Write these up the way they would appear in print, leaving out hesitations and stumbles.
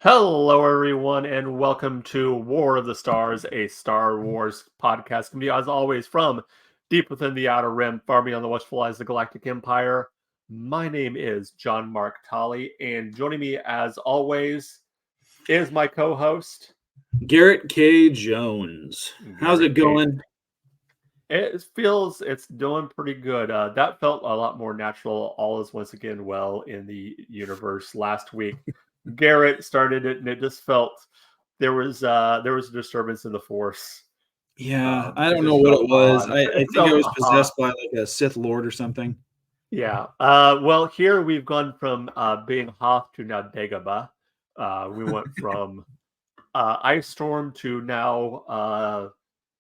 Hello, everyone, and welcome to War of the Stars, a Star Wars podcast. Coming to you, as always, from deep within the Outer Rim, far beyond the watchful eyes of the Galactic Empire. My name is John Mark Tolley, and joining me, as always, is my co-host, Garrett K. Jones. How's it Garrett K. going? It feels it's doing pretty good. That felt a lot more natural. All is once again well in the universe. Last week, Garrett started it, and it just felt there was a disturbance in the Force. Yeah, I It don't know just what felt it was. odd. I It think I felt was odd. possessed by like a Sith Lord or something. Yeah. Well, here we've gone from being Hoth to now Dagobah. We went from ice storm to now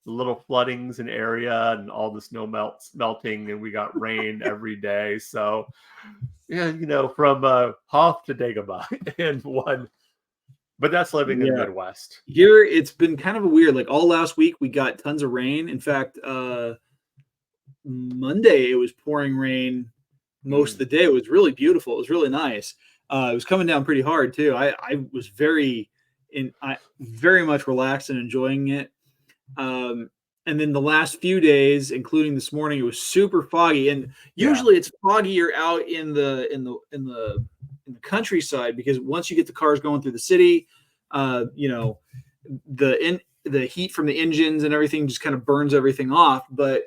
little floodings in area and all the snow melting, and we got rain every day. So yeah, from Hoth to Dagobah in one. But that's living in the Yeah. Midwest. Here it's been kind of weird. Like all last week we got tons of rain. In fact, Monday it was pouring rain most of the day. It was really beautiful. It was really nice. It was coming down pretty hard too. I was very much relaxed and enjoying it. And then the last few days, including this morning, it was super foggy. And usually it's foggier out in the countryside because once you get the cars going through the city, the heat from the engines and everything just kind of burns everything off. But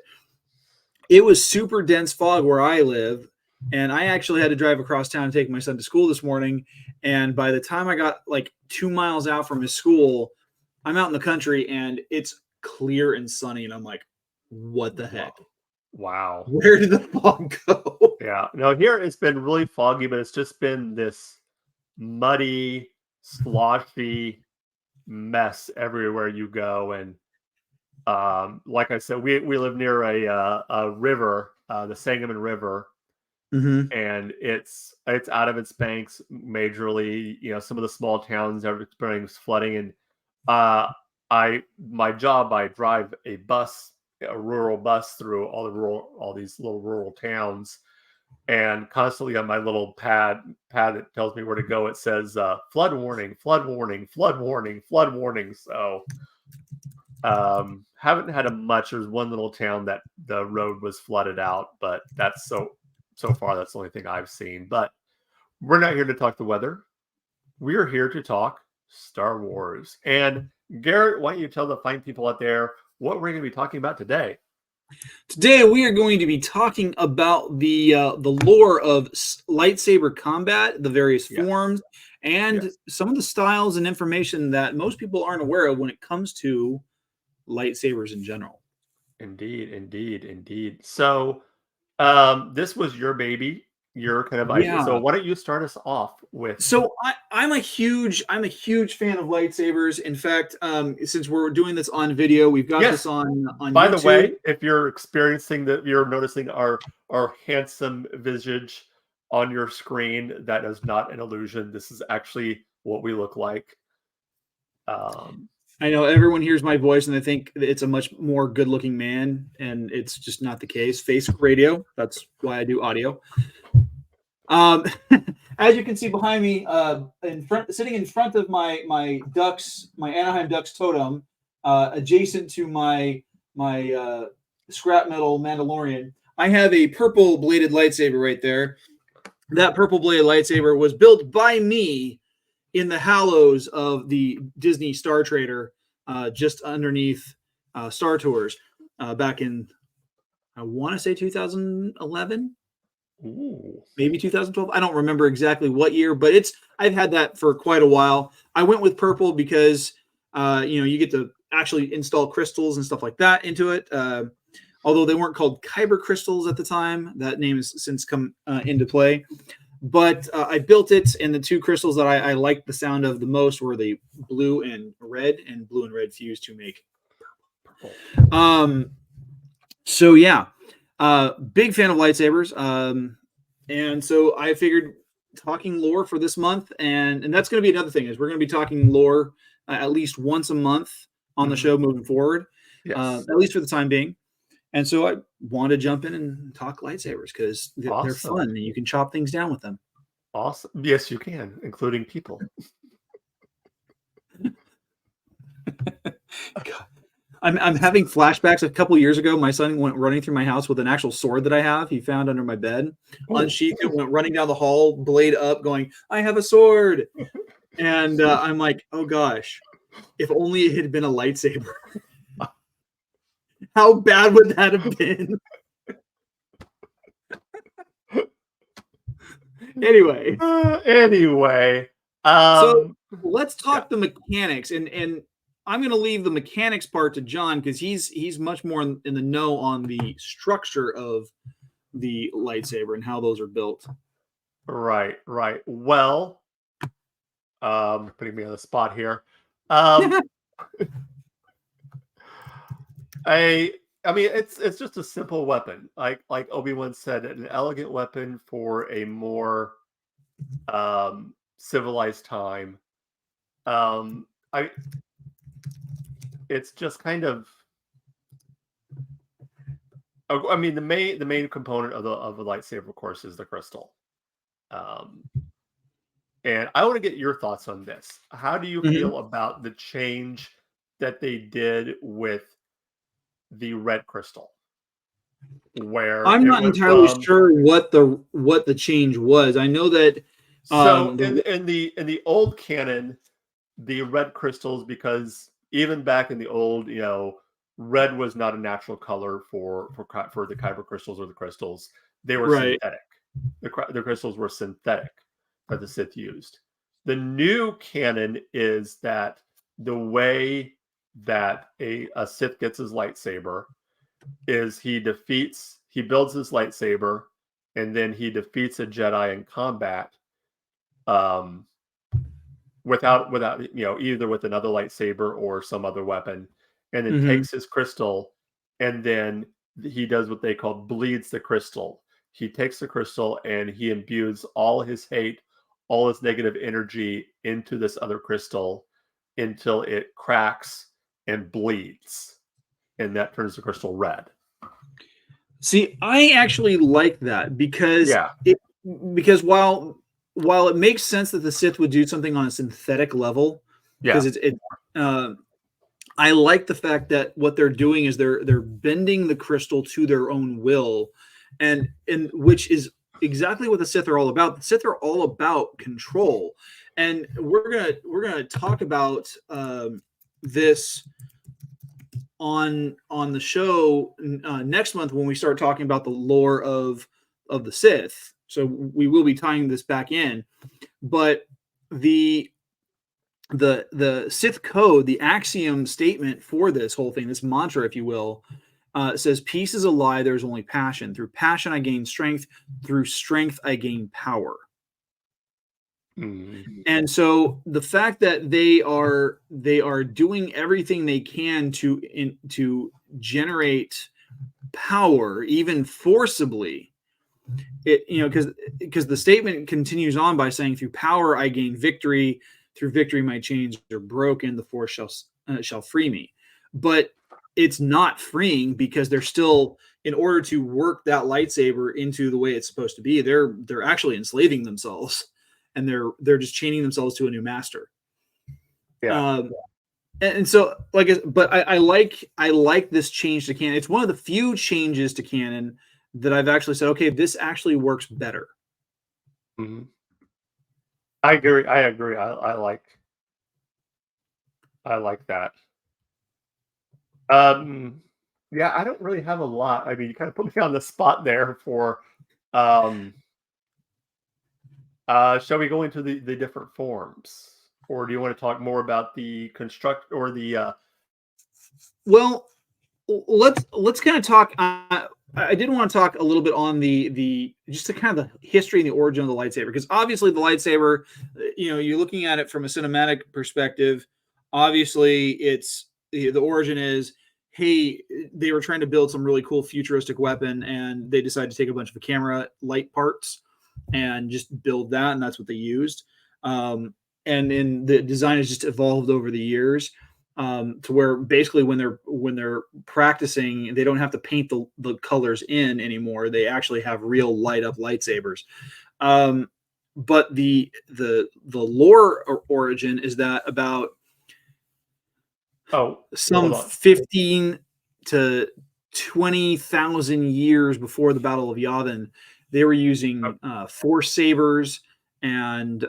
it was super dense fog where I live. And I actually had to drive across town and take my son to school this morning. And by the time I got like 2 miles out from his school, I'm out in the country and it's clear and sunny. And I'm like, what the heck? Wow. Where did the fog go? Yeah. No, here it's been really foggy, but it's just been this muddy, sloshy mess everywhere you go. And like I said, we live near a river, the Sangamon River, Mm-hmm. and it's out of its banks majorly. Some of the small towns are experiencing flooding, and my job, I drive a rural bus through all these little rural towns, and constantly on my little pad that tells me where to go, it says flood warning, flood warning, flood warning, flood warning. So haven't had a much. There's one little town that the road was flooded out, but that's so far that's the only thing I've seen. But we're not here to talk the weather. We're here to talk Star Wars. And Garrett, why don't you tell the fine people out there what we're going to be talking about today? Today we are going to be talking about the lore of lightsaber combat, the various forms, and some of the styles and information that most people aren't aware of when it comes to lightsabers in general. Indeed. So this was your baby, your kind of idea. Yeah. So why don't you start us off with? So I'm a huge fan of lightsabers. In fact, since we're doing this on video, we've got this on By YouTube. the way, if you're you're noticing our handsome visage on your screen, that is not an illusion. This is actually what we look like. I know everyone hears my voice and they think it's a much more good-looking man, and it's just not the case. Face radio. That's why I do audio. As you can see behind me, sitting in front of my Anaheim Ducks totem, adjacent to my scrap metal Mandalorian, I have a purple bladed lightsaber right there. That purple bladed lightsaber was built by me in the hallows of the Disney Star Trader, just underneath Star Tours, back in, I want to say 2011. Ooh. Maybe 2012. I don't remember exactly what year, but I've had that for quite a while. I went with purple because you get to actually install crystals and stuff like that into it. Although they weren't called Kyber crystals at the time, that name has since come into play. But I built it, and the two crystals that I liked the sound of the most were the blue and red fused to make purple. So yeah. Big fan of lightsabers. And so I figured talking lore for this month, and that's going to be another thing, is we're going to be talking lore at least once a month on the show moving forward, at least for the time being. And so I want to jump in and talk lightsabers because they're fun and you can chop things down with them. Awesome. Yes, you can, including people. God. I'm having flashbacks. A couple years ago, my son went running through my house with an actual sword that I have. He found under my bed, unsheathed it, went running down the hall, blade up, going, "I have a sword!" And I'm like, "Oh gosh, if only it had been a lightsaber. How bad would that have been?" Anyway, so let's talk the mechanics, and I'm going to leave the mechanics part to John because he's much more in the know on the structure of the lightsaber and how those are built. Right. Well, putting me on the spot here. I mean, it's just a simple weapon, like Obi-Wan said, an elegant weapon for a more civilized time. I it's just kind of. I mean, the main component of the lightsaber, of course, is the crystal. And I want to get your thoughts on this. How do you feel about the change that they did with the red crystal? Where I'm not entirely sure what the change was. I know that so in the old canon, the red crystals, because even back in the old, red was not a natural color for the kyber crystals or the crystals. They were synthetic. The crystals were synthetic that the Sith used. The new canon is that the way that a Sith gets his lightsaber is he builds his lightsaber, and then he defeats a Jedi in combat, without either with another lightsaber or some other weapon, and then takes his crystal, and then he does what they call bleeds the crystal. He takes the crystal and he imbues all his hate, all his negative energy into this other crystal until it cracks and bleeds, and that turns the crystal red. See, I actually like that because while it makes sense that the Sith would do something on a synthetic level, because I like the fact that what they're doing is they're bending the crystal to their own will, and which is exactly what the Sith are all about. The Sith are all about control, and we're gonna talk about this on the show next month when we start talking about the lore of the Sith. So we will be tying this back in, but the Sith code, the axiom statement for this whole thing, this mantra, if you will, says, "Peace is a lie. There's only passion. Through passion, I gain strength. Through strength, I gain power." And so the fact that they are doing everything they can to generate power, even forcibly, because the statement continues on by saying, "Through power I gain victory. Through victory my chains are broken. The Force shall free me." But it's not freeing, because they're still, in order to work that lightsaber into the way it's supposed to be, they're actually enslaving themselves. And they're just chaining themselves to a new master. And so, I like this change to canon. It's one of the few changes to canon that I've actually said, okay, this actually works better. I agree. I like that. Yeah, I don't really have a lot. I mean, you kind of put me on the spot there for. Shall we go into the different forms, or do you want to talk more about the construct or the? Well, let's kind of talk. I did want to talk a little bit on the just the kind of the history and the origin of the lightsaber, because obviously the lightsaber, you're looking at it from a cinematic perspective. Obviously, it's the origin is, hey, they were trying to build some really cool futuristic weapon, and they decided to take a bunch of the camera light parts and just build that, and that's what they used. And then the design has just evolved over the years, to where basically when they're practicing, they don't have to paint the colors in anymore. They actually have real light up lightsabers. But the lore origin is that about some 15 to 20,000 years before the Battle of Yavin, they were using force sabers and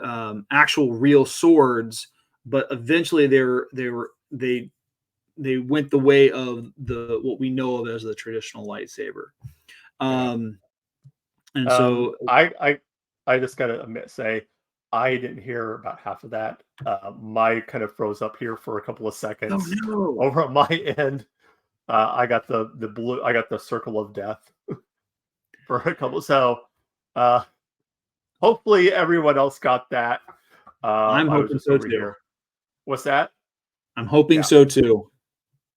actual real swords, but eventually they went the way of what we know of as the traditional lightsaber. And so I just gotta say I didn't hear about half of that. My kind of froze up here for a couple of seconds. Oh, no. Over at my end. I got the blue. I got the circle of death for a couple. So hopefully everyone else got that. I'm I was hoping just so over too. here. What's that? I'm hoping so too.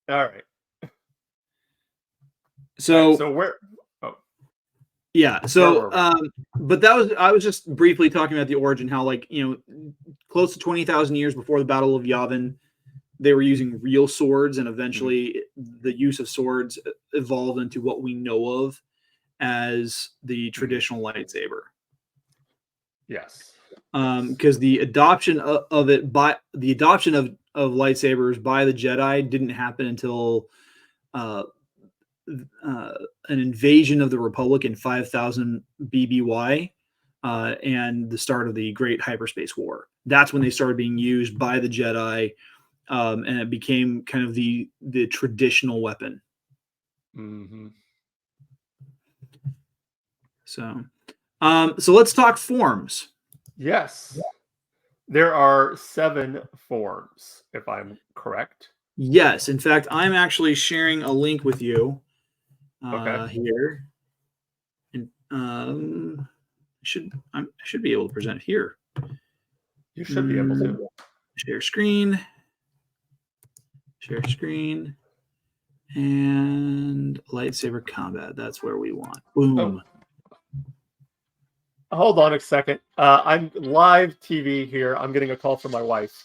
All right. So where? Yeah. So, but I was just briefly talking about the origin, how close to 20,000 years before the Battle of Yavin, they were using real swords, and eventually the use of swords evolved into what we know of as the traditional lightsaber. Yes. Because the adoption of lightsabers by the Jedi didn't happen until an invasion of the Republic in 5000 BBY and the start of the Great Hyperspace War. That's when they started being used by the Jedi, and it became kind of the traditional weapon. Mm-hmm. So let's talk forms. Yes. There are 7 forms, if I'm correct. Yes. In fact, I'm actually sharing a link with you here. And I should be able to present here. You should be able to. Share screen. And lightsaber combat. That's where we want. Boom. Hold on a second. I'm live TV here. I'm getting a call from my wife.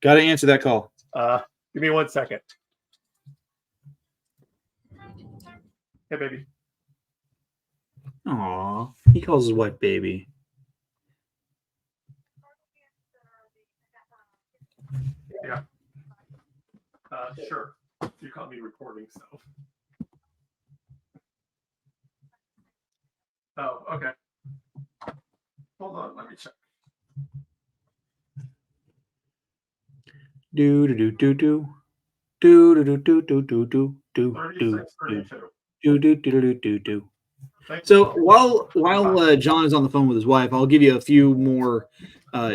Got to answer that call. Give me 1 second. Hey, baby. Aw, he calls his wife baby. Yeah. Sure. You caught me recording, so. Oh, okay. Hold on, let me check. Do do do do do do do do do do do do 3632. do. So while John is on the phone with his wife, I'll give you a few more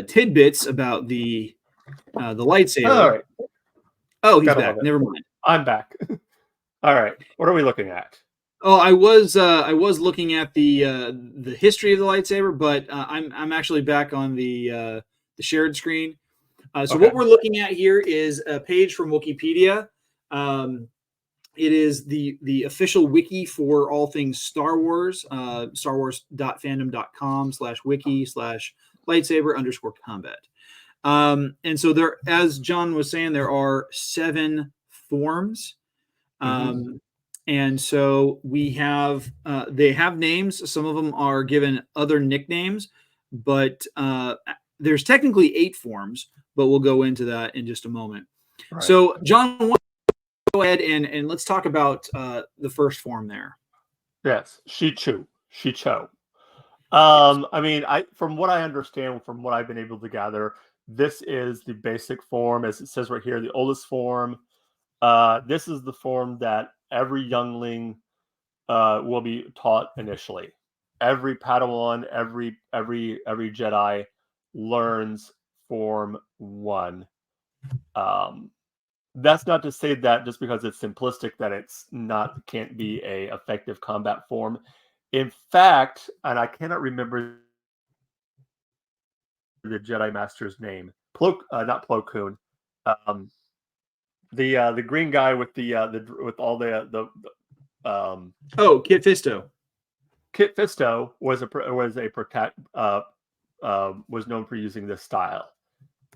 tidbits about the lightsaber. All right. Oh, he's back. Never mind. I'm back. All right. What are we looking at? Oh, I was looking at the history of the lightsaber, but I'm actually back on the shared screen. So what we're looking at here is a page from Wikipedia. It is the official wiki for all things Star Wars, starwars.fandom.com/wiki/lightsaber_combat. And so there, as John was saying, there are 7 forms. And so we have, they have names. Some of them are given other nicknames, but there's technically 8 forms, but we'll go into that in just a moment. Right. So John, go ahead and let's talk about the first form there. Yes, Shicho. I mean, from what I understand, from what I've been able to gather, this is the basic form, as it says right here, the oldest form. This is the form that every youngling will be taught initially. Every Padawan, every Jedi learns Form 1. That's not to say that just because it's simplistic that can't be a effective combat form. In fact, and I cannot remember the Jedi Master's name, not Plo Koon, the green guy with with all the Kit Fisto. Kit Fisto was was known for using this style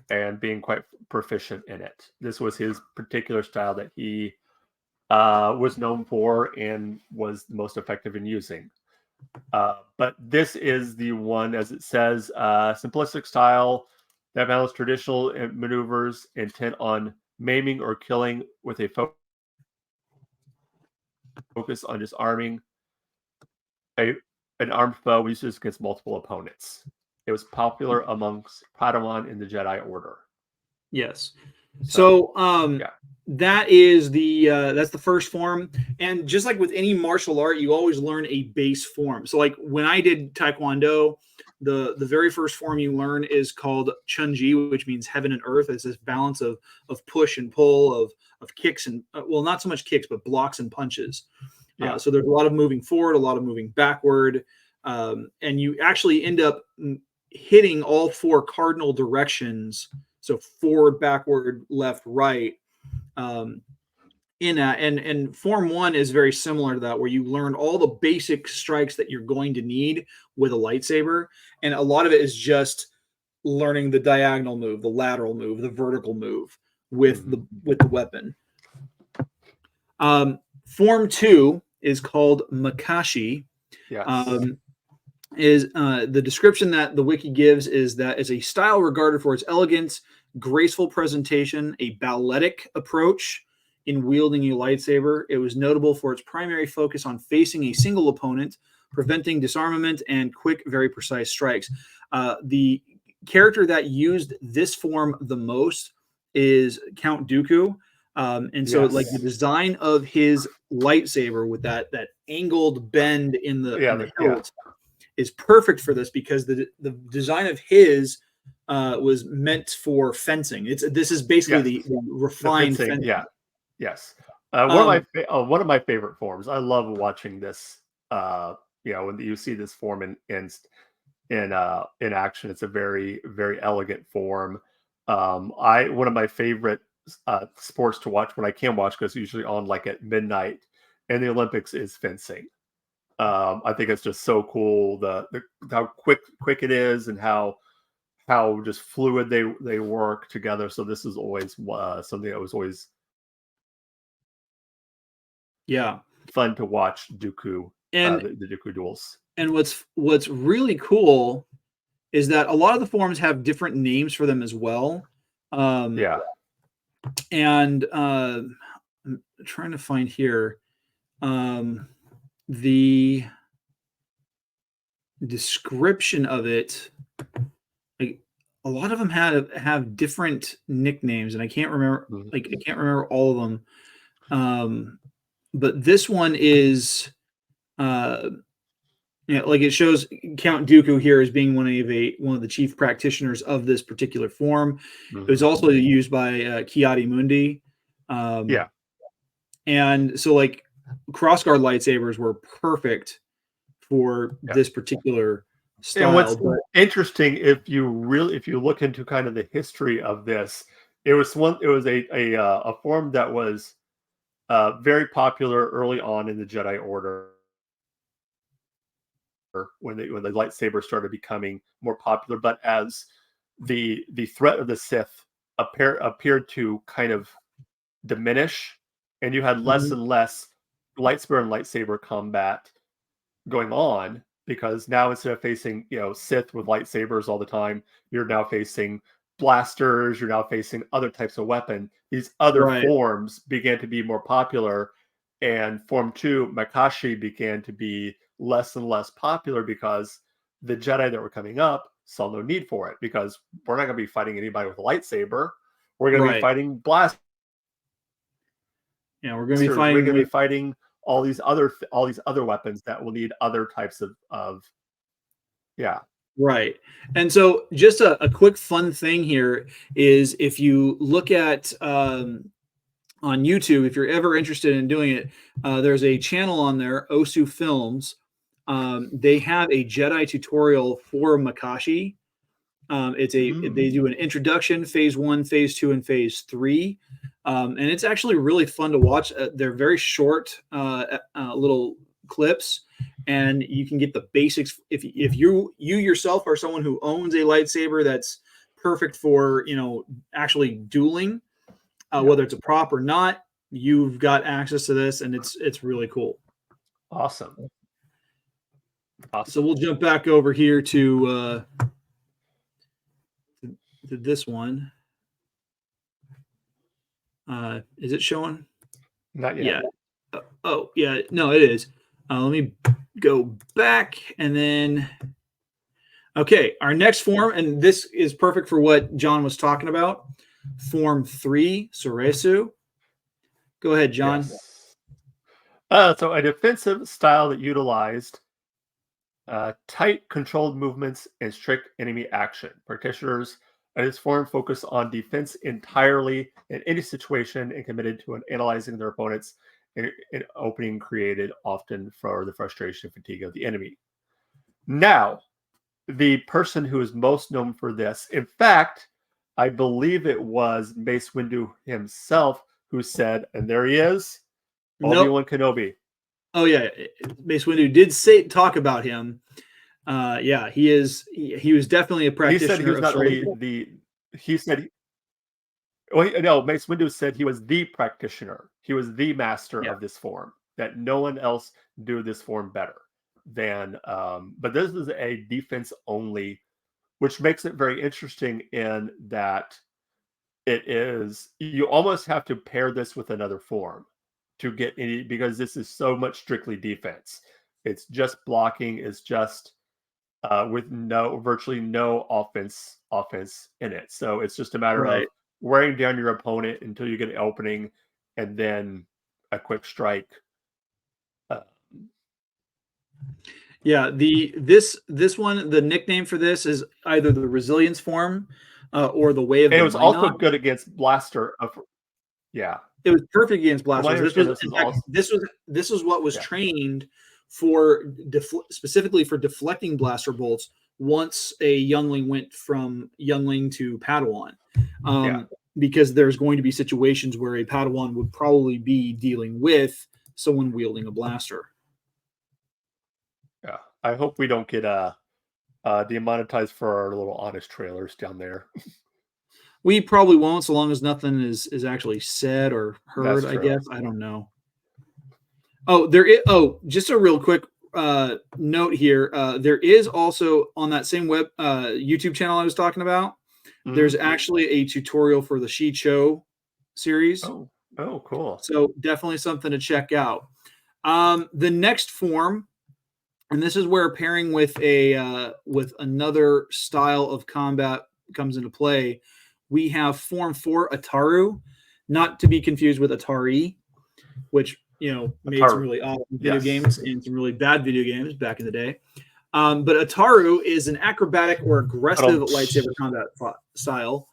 and being quite proficient in it. This was his particular style that he was known for and was most effective in using. But this is the one, as it says, simplistic style that balance traditional maneuvers intent on maiming or killing with a focus on disarming a, an armed foe uses against multiple opponents. It was popular amongst Padawan in the Jedi Order. Yes. So yeah. that is that's the first form. And just like with any martial art, you always learn a base form. So like when I did Taekwondo, the very first form you learn is called Chunji, which means heaven and earth. It's this balance of push and pull, of kicks and well, not so much kicks, but blocks and punches. Yeah. So there's a lot of moving forward, a lot of moving backward, and you actually end up hitting all 4 cardinal directions. So forward, backward, left, right. In that, and form 1 is very similar to that, where you learn all the basic strikes that you're going to need with a lightsaber, and a lot of it is just learning the diagonal move, the lateral move, the vertical move with the weapon. Form 2 is called Makashi. Yes. The description that the wiki gives is that it's a style regarded for its elegance, graceful presentation, a balletic approach in wielding a lightsaber. It was notable for its primary focus on facing a single opponent, preventing disarmament, and quick, very precise strikes. The character that used this form the most is Count Dooku. And so like the design of his lightsaber with that angled bend in the hilt is perfect for this, because the design of his was meant for fencing. This is basically the refined fencing. Yeah. Yes. One of my favorite forms. I love watching this. When you see this form in action, it's a very, very elegant form. One of my favorite sports to watch when I can watch, because usually on like at midnight in the Olympics, is fencing. I think it's just so cool how quick it is, and how just fluid they work together. So this is always something that was always fun to watch Dooku and the Dooku duels. And what's really cool is that a lot of the forms have different names for them as well. And I'm trying to find here the description of it. Like a lot of them have different nicknames, and I can't remember. Like I can't remember all of them. But this one is, like it shows Count Dooku here as being one of the chief practitioners of this particular form. It was also used by Ki-Adi-Mundi. And so like crossguard lightsabers were perfect for this particular style. And what's interesting, if you look into kind of the history of this, it was a form that was very popular early on in the Jedi Order, when the lightsaber started becoming more popular. But as the threat of the Sith appeared to kind of diminish, and you had less and less lightsaber and lightsaber combat going on, because now instead of facing Sith with lightsabers all the time, you're now facing blasters, you're now facing other types of weapon. These other forms began to be more popular, and Form 2, Makashi, began to be less and less popular, because the Jedi that were coming up saw no need for it, because we're not going to be fighting anybody with a lightsaber. We're going to be fighting blasters. Yeah, we're going to be fighting all these other weapons that will need other types of. Right. And so just a quick fun thing here is, if you look at on YouTube, if you're ever interested in doing it, there's a channel on there, Osu Films. They have a Jedi tutorial for Makashi. They do an introduction, phase 1, phase 2, and phase 3. And it's actually really fun to watch. They're very short little clips, and you can get the basics. If you yourself are someone who owns a lightsaber that's perfect for actually dueling, whether it's a prop or not, you've got access to this, and it's really cool. Awesome. So we'll jump back over here to to this one. Is it showing? Not yet. Yeah. Oh, yeah. No, it is. Let me go back and then. Okay, our next form, and this is perfect for what John was talking about. Form 3, Soresu. Go ahead, John. Yes. So a defensive style that utilized tight, controlled movements and strict enemy action. Practitioners of this form focus on defense entirely in any situation and committed to analyzing their opponents in opening created often for the frustration and fatigue of the enemy. Now, the person who is most known for this, in fact, I believe it was Mace Windu himself who said, and there he is, Obi-Wan Kenobi. Oh yeah, Mace Windu did talk about him. Yeah, he is. He was definitely a practitioner. He said he was not only the. He said. Well, no, Mace Windu said he was the practitioner. He was the master of this form. That no one else do this form better than. But this is a defense only, which makes it very interesting in that it is. You almost have to pair this with another form to get any, because this is so much strictly defense. It's just blocking. It's just with virtually no offense in it. So it's just a matter of wearing down your opponent until you get an opening, and then a quick strike. Yeah, this one, the nickname for this is either the resilience form or the way of. And it was also good against blaster. Yeah, it was perfect against blasters. This was what was trained for specifically for deflecting blaster bolts once a youngling went from youngling to Padawan. Because there's going to be situations where a Padawan would probably be dealing with someone wielding a blaster. Yeah, I hope we don't get demonetized for our little honest trailers down there. We probably won't, so long as nothing is actually said or heard. I guess I don't know. Oh, there is. Oh, just a real quick note here. There is also on that same YouTube channel I was talking about. Mm-hmm. There's actually a tutorial for the Shicho series. Oh, cool. So definitely something to check out. The next form, and this is where pairing with another style of combat comes into play. We have Form 4 Ataru, not to be confused with Atari, which made some really awesome video games and some really bad video games back in the day. But Ataru is an acrobatic or aggressive lightsaber combat style.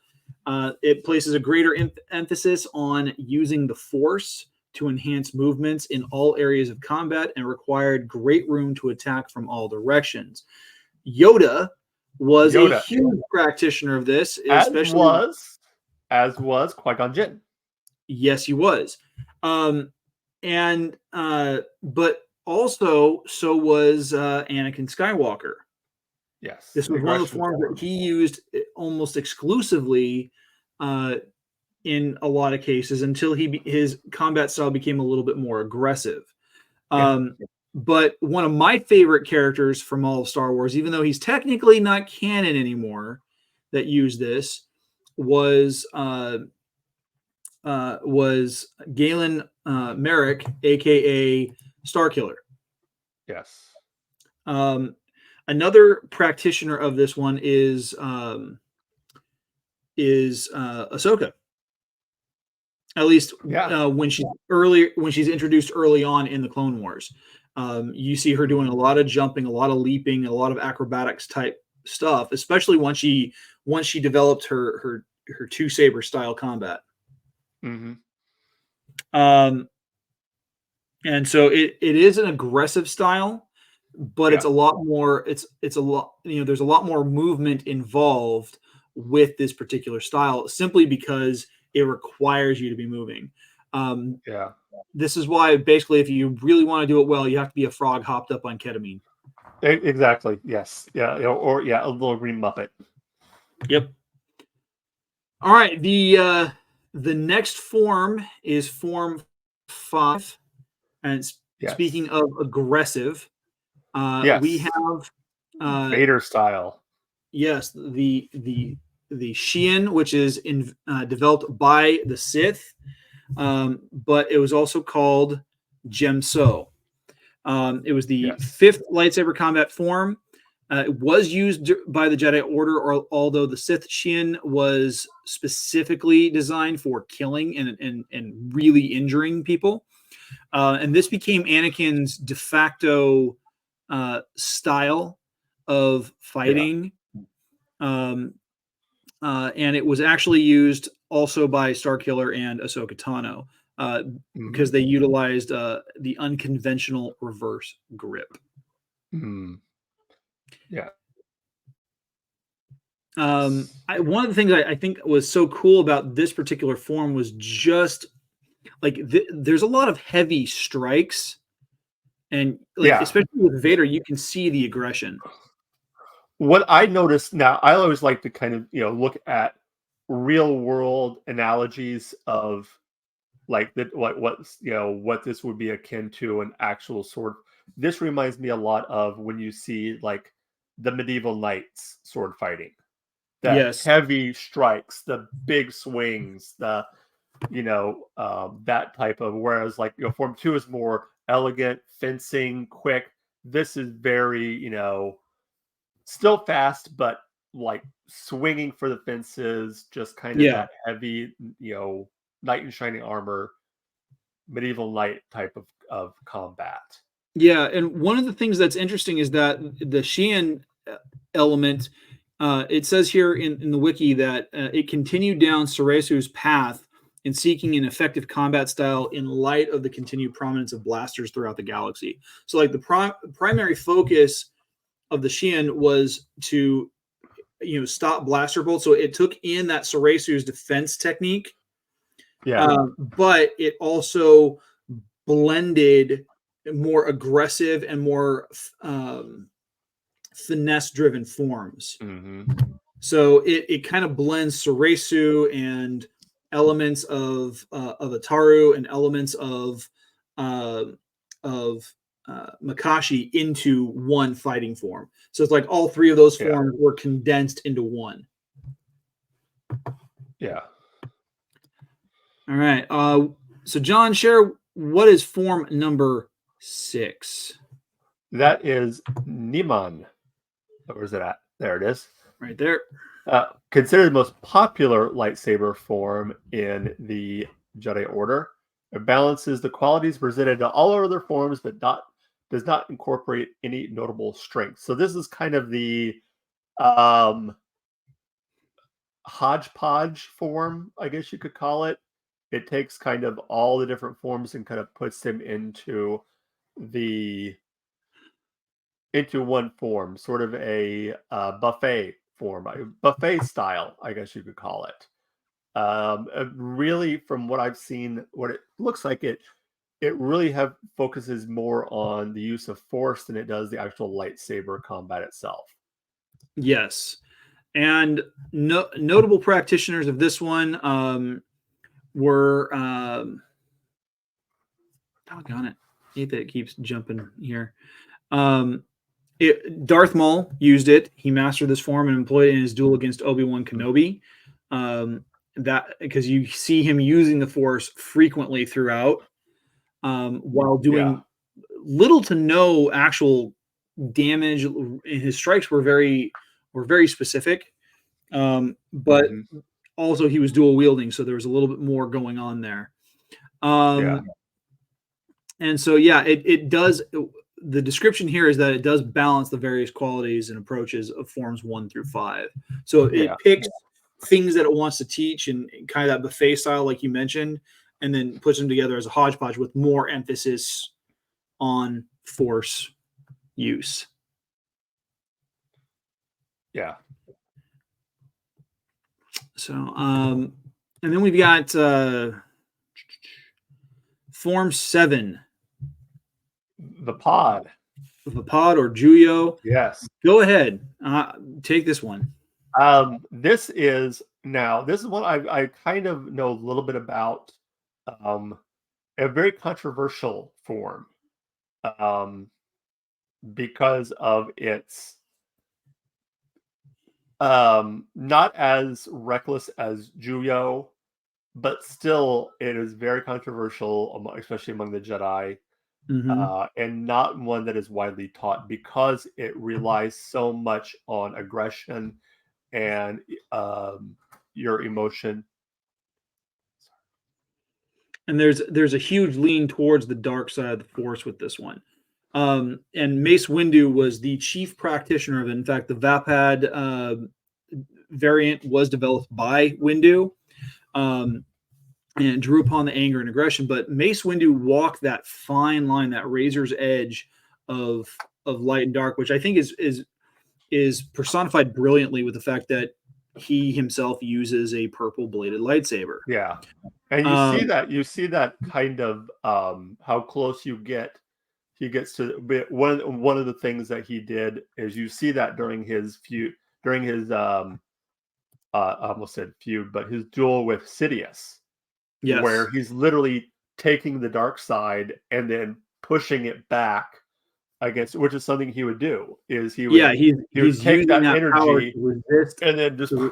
It places a greater emphasis on using the Force to enhance movements in all areas of combat and required great room to attack from all directions. Yoda was a huge practitioner of this, especially as was Qui-Gon Jinn. Yes, he was. But also so was Anakin Skywalker. Yes. This was one of the forms that he used almost exclusively in a lot of cases until his combat style became a little bit more aggressive. But one of my favorite characters from all of Star Wars, even though he's technically not canon anymore, that used this was Galen Merrick, aka Starkiller. Yes. Another practitioner of this one is Ahsoka. At least when she's introduced early on in the Clone Wars. You see her doing a lot of jumping, a lot of leaping, a lot of acrobatics type stuff, especially once she developed her two saber style combat. Mm-hmm. And so it is an aggressive style, but it's a lot more. It's a lot. There's a lot more movement involved with this particular style, simply because it requires you to be moving. This is why, basically, if you really want to do it well, you have to be a frog hopped up on ketamine. Exactly. Yes. Yeah. Or a little green Muppet. Yep. All right. The next form is Form 5, and speaking of aggressive, we have Vader style. Yes, the Xian, which is developed by the Sith, but it was also called Gemso. It was the fifth lightsaber combat form. It was used by the Jedi Order, although the Sith Xian was specifically designed for killing and really injuring people. And this became Anakin's de facto style of fighting. And it was actually used also by Starkiller and Ahsoka Tano because they utilized the unconventional reverse grip. Yeah. One of the things I think was so cool about this particular form was just like there's a lot of heavy strikes, and especially with Vader, you can see the aggression. What I noticed now, I always like to kind of look at real world analogies of like what this would be akin to an actual sword. This reminds me a lot of when you see like the medieval knights sword fighting. That heavy strikes, the big swings, the that type of, whereas like Form 2 is more elegant, fencing, quick. This is very, still fast, but like swinging for the fences, just kind of that heavy, knight in shining armor, medieval knight type of combat. Yeah, and one of the things that's interesting is that the Xian element, it says here in the wiki that it continued down Soresu's path in seeking an effective combat style in light of the continued prominence of blasters throughout the galaxy. So like the primary focus of the Xian was to stop blaster bolts. So it took in that Soresu's defense technique. But it also blended more aggressive and more finesse driven forms. So it kind of blends Soresu and elements of Ataru and elements of Makashi into one fighting form. So it's like all three of those forms were condensed into one. All right. So John, share what is form number 6? That is Niman. Where's it at? There it is. Right there. Considered the most popular lightsaber form in the Jedi Order. It balances the qualities presented to all other forms, but does not incorporate any notable strengths. So this is kind of the hodgepodge form, I guess you could call it. It takes kind of all the different forms and kind of puts them into one form, sort of a buffet form, a buffet style, I guess you could call it. Really, from what I've seen, what it looks like, it really focuses more on the use of force than it does the actual lightsaber combat itself. Yes, and notable practitioners of this one were doggone it, I hate that it keeps jumping here. Darth Maul used it. He mastered this form and employed it in his duel against Obi-Wan Kenobi. That because you see him using the Force frequently throughout, while doing little to no actual damage. His strikes were very specific, but also he was dual wielding, so there was a little bit more going on there. And so it does. The description here is that it does balance the various qualities and approaches of forms 1 through 5. So it picks things that it wants to teach and kind of that buffet style, like you mentioned, and then puts them together as a hodgepodge with more emphasis on force use. Yeah. So, and then we've got Form 7. The pod or Juyo. Yes. Go ahead. Take this one. This is what I kind of know a little bit about. A very controversial form. Because of its Not as reckless as Juyo, but still, it is very controversial, especially among the Jedi, Mm-hmm. and not one that is widely taught because it relies so much on aggression and your emotion. And there's a huge lean towards the dark side of the Force with this one. And Mace Windu was the chief practitioner of it. In fact, the Vapad variant was developed by Windu, um, and drew upon the anger and aggression. But Mace Windu walked that fine line, that razor's edge of light and dark, which I think is personified brilliantly with the fact that he himself uses a purple bladed lightsaber. Yeah, and you see that kind of how close you get. He gets to one of the things that he did is you see that during his feud, during his I almost said feud, but his duel with Sidious, Yes. where he's literally taking the dark side and then pushing it back against, which is something he would do. Is he Yeah, would he's he would take using that that power energy to resist. and then just To,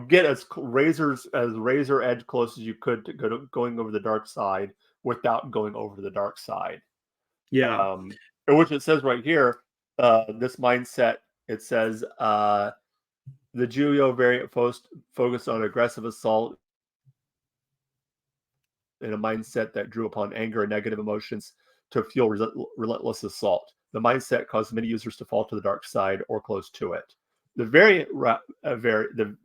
get as razor edge close as you could to going over the dark side without going over the dark side. yeah. Which it says right here, this mindset. It says the Juyo variant focused on aggressive assault in a mindset that drew upon anger and negative emotions to fuel relentless assault. The mindset caused many users to fall to the dark side or close to it. The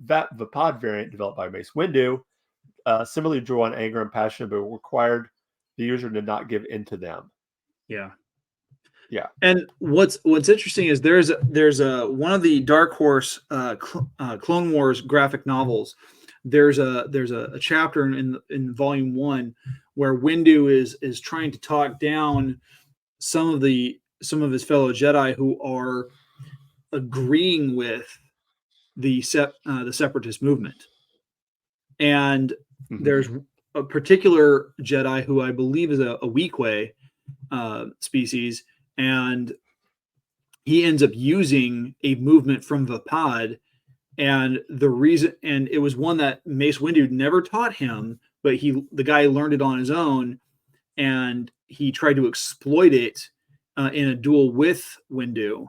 Vapod variant developed by Mace Windu similarly drew on anger and passion, but required the user to not give in to them. Yeah. Yeah. And what's interesting is there's a one of the Dark Horse Clone Wars graphic novels. There's a chapter in volume 1 where Windu is trying to talk down some of his fellow Jedi who are agreeing with the separatist movement. And there's a particular Jedi who I believe is a Weequay species, and he ends up using a movement from Vapad, and it was one that Mace Windu never taught him, but the guy learned it on his own, and he tried to exploit it in a duel with Windu,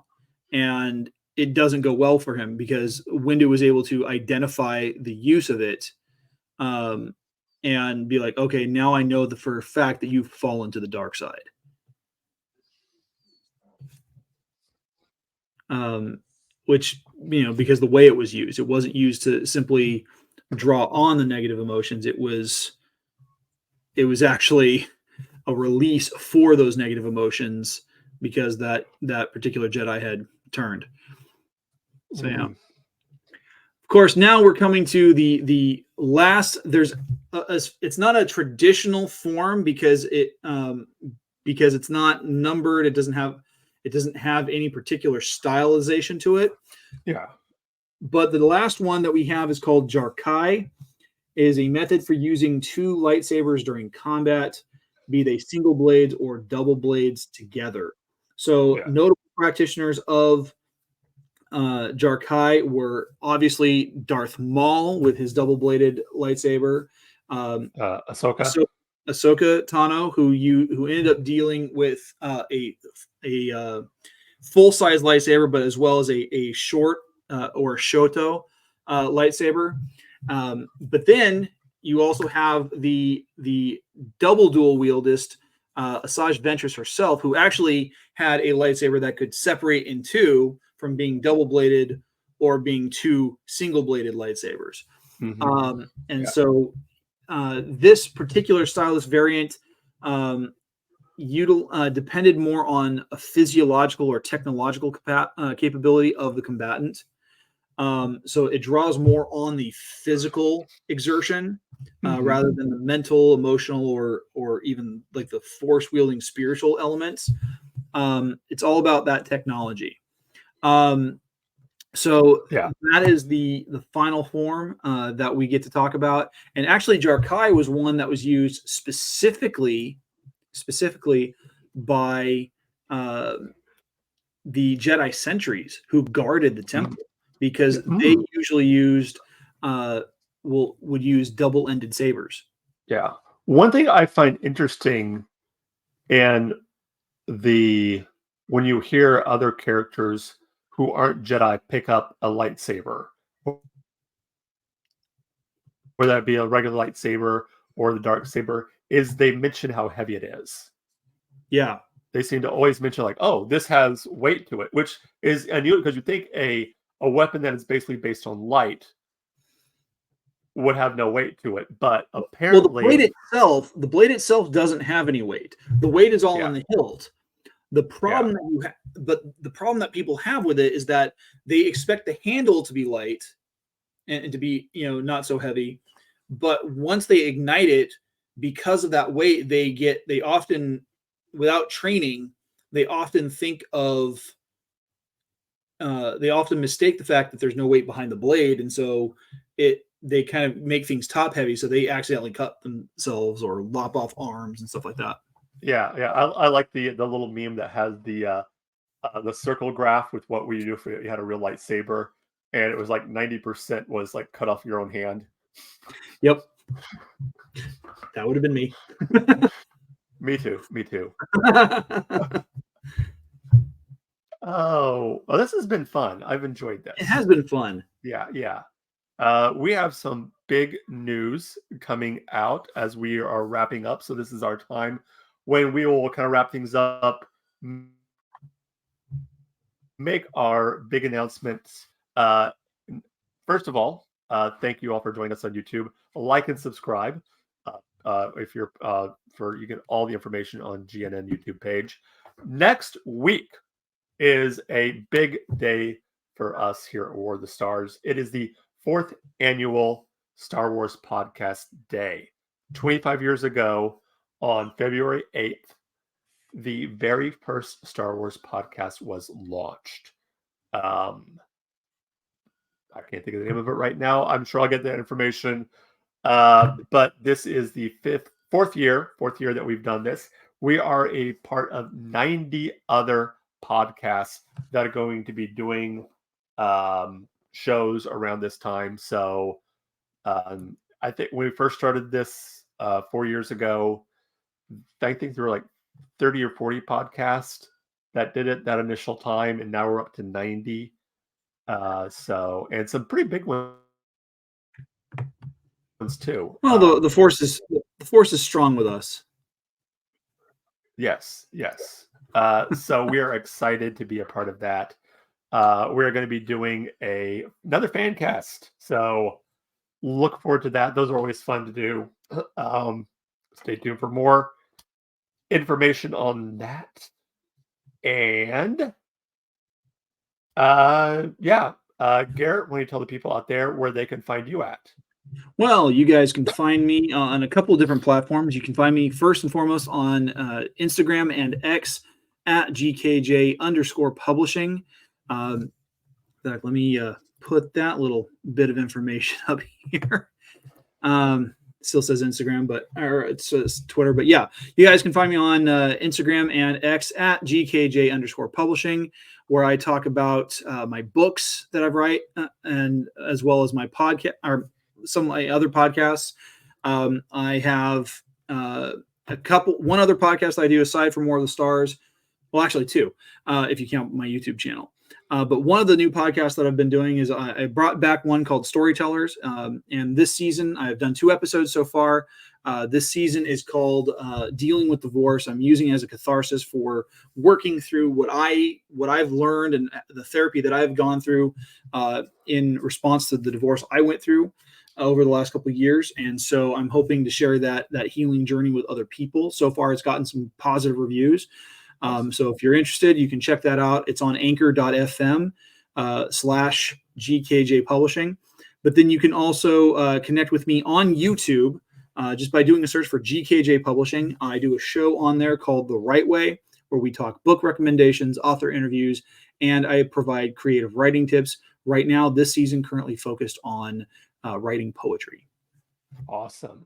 and it doesn't go well for him because Windu was able to identify the use of it, and be like, okay, now I know for a fact that you've fallen to the dark side. Which, because the way it was used, it wasn't used to simply draw on the negative emotions. It was actually a release for those negative emotions because that particular Jedi had turned. So yeah. Of course, now we're coming to the last. It's not a traditional form because it's not numbered. It doesn't have any particular stylization to it. Yeah. But the last one that we have is called Jarkai. It is a method for using 2 lightsabers during combat, be they single blades or double blades together. So notable practitioners of Jarkai were obviously Darth Maul with his double-bladed lightsaber, Ahsoka Tano, who ended up dealing with a full-size lightsaber, but as well as a short or Shoto lightsaber. But then you also have the double dual wieldist Asajj Ventress herself, who actually had a lightsaber that could separate in 2 from being double bladed or being 2 single bladed lightsabers. So this particular stylus variant depended more on a physiological or technological capability of the combatant. So it draws more on the physical exertion rather than the mental, emotional, or even like the force wielding spiritual elements. It's all about that technology. So that is the final form that we get to talk about. And actually, Jarkai was one that was used specifically by the Jedi sentries who guarded the temple. because they usually used would use double-ended sabers. Yeah. One thing I find interesting in when you hear other characters who aren't Jedi pick up a lightsaber, whether that be a regular lightsaber or the dark saber, is they mention how heavy it is. Yeah. They seem to always mention like, oh, this has weight to it, which is unusual because you think a weapon that is basically based on light would have no weight to it, but apparently, the blade itself doesn't have any weight. The weight is all in the hilt. The problem the problem that people have with it is that they expect the handle to be light and to be, not so heavy, but once they ignite it, because of that weight, they often, without training, they often think of they often mistake the fact that there's no weight behind the blade, and so they kind of make things top heavy, so they accidentally cut themselves or lop off arms and stuff like that. Yeah. I like the little meme that has the circle graph with what would you do if you had a real lightsaber, and it was like 90% was like cut off your own hand. Yep, that would have been me. Me too. Oh, well, this has been fun. I've enjoyed this. It has been fun. Yeah. We have some big news coming out as we are wrapping up. So this is our time when we will kind of wrap things up, make our big announcements. First of all, thank you all for joining us on YouTube. Like and subscribe. If you're you get all the information on GNN YouTube page. Next week is a big day for us here at War of the Stars. It is the 4th annual Star Wars Podcast Day. 25 years ago, on February 8th, the very first Star Wars podcast was launched. I can't think of the name of it right now. I'm sure I'll get that information. But this is the fourth year that we've done this. We are a part of 90 other podcasts that are going to be doing shows around this time. So I think when we first started this 4 years ago, I think there were like 30 or 40 podcasts that did it that initial time, and now we're up to 90. And some pretty big ones too. Well, the force is strong with us. Yes. So we are excited to be a part of that. We're going to be doing another fan cast. So look forward to that. Those are always fun to do. Stay tuned for more information on that. And Garrett, why don't you tell the people out there where they can find you at? Well, you guys can find me on a couple of different platforms. You can find me first and foremost on Instagram and X at GKJ_publishing. Let me put that little bit of information up here. Still says Instagram, or it says Twitter. But yeah, you guys can find me on Instagram and X at GKJ_publishing, where I talk about my books that I write, and as well as my podcast or some of my other podcasts. I have one other podcast I do aside from War of the Stars. Well, actually two, if you count my YouTube channel. But one of the new podcasts that I've been doing is I brought back one called Storytellers. And this season, I've done 2 episodes so far. This season is called Dealing with Divorce. I'm using it as a catharsis for working through what I've learned and the therapy that I've gone through in response to the divorce I went through over the last couple of years. And so I'm hoping to share that healing journey with other people. So far, it's gotten some positive reviews. So if you're interested, you can check that out. It's on anchor.fm /GKJ Publishing. But then you can also connect with me on YouTube just by doing a search for GKJ Publishing. I do a show on there called The Right Way, where we talk book recommendations, author interviews, and I provide creative writing tips. Right now, this season currently focused on writing poetry. Awesome.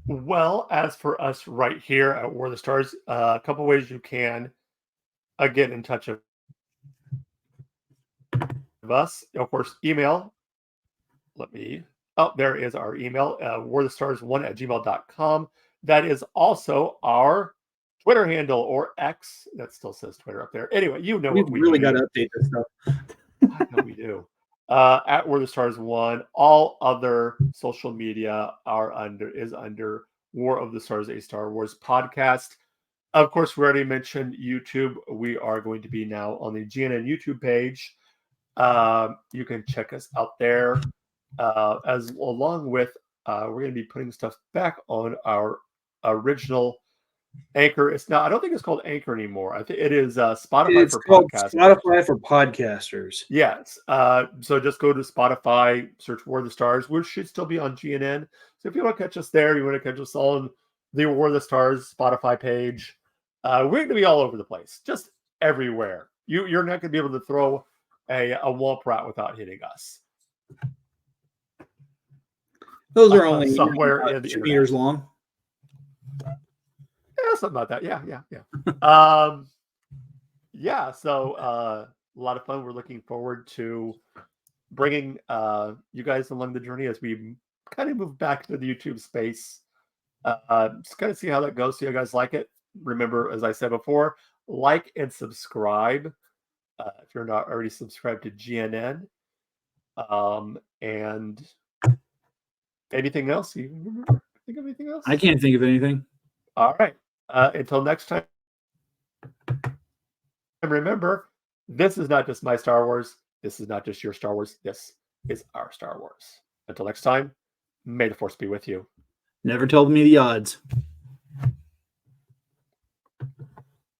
Well, as for us right here at War of the Stars, a couple ways you can get in touch with us. Of course, email. Oh, there is our email, warthestars1@gmail.com. That is also our Twitter handle, or X. That still says Twitter up there. Anyway, you know We've what we really got mean. to update this stuff. I know we do. At War the Stars 1. All other social media is under War of the Stars, a Star Wars podcast. Of course, we already mentioned YouTube. We are going to be now on the GNN YouTube page. You can check us out there. As along with, we're going to be putting stuff back on our original Anchor. It's not. I don't think it's called Anchor anymore. I think it is Spotify It's for called podcasters. Spotify for podcasters. Yes. So just go to Spotify, search War of the Stars. We should still be on GNN. So if you want to catch us there, you want to catch us on the War of the Stars Spotify page. We're going to be all over the place, just everywhere. You're not going to be able to throw a womp rat without hitting us. Those are only somewhere in the 2 meters long. Yeah, something about that. Yeah. Yeah. So a lot of fun. We're looking forward to bringing you guys along the journey as we kind of move back to the YouTube space. Just kind of see how that goes. So you guys like it. Remember, as I said before, like and subscribe if you're not already subscribed to GNN. And anything else? You remember? Think of anything else? I can't think of anything. All right. Until next time. And remember, this is not just my Star Wars. This is not just your Star Wars. This is our Star Wars. Until next time, may the Force be with you. Never told me the odds.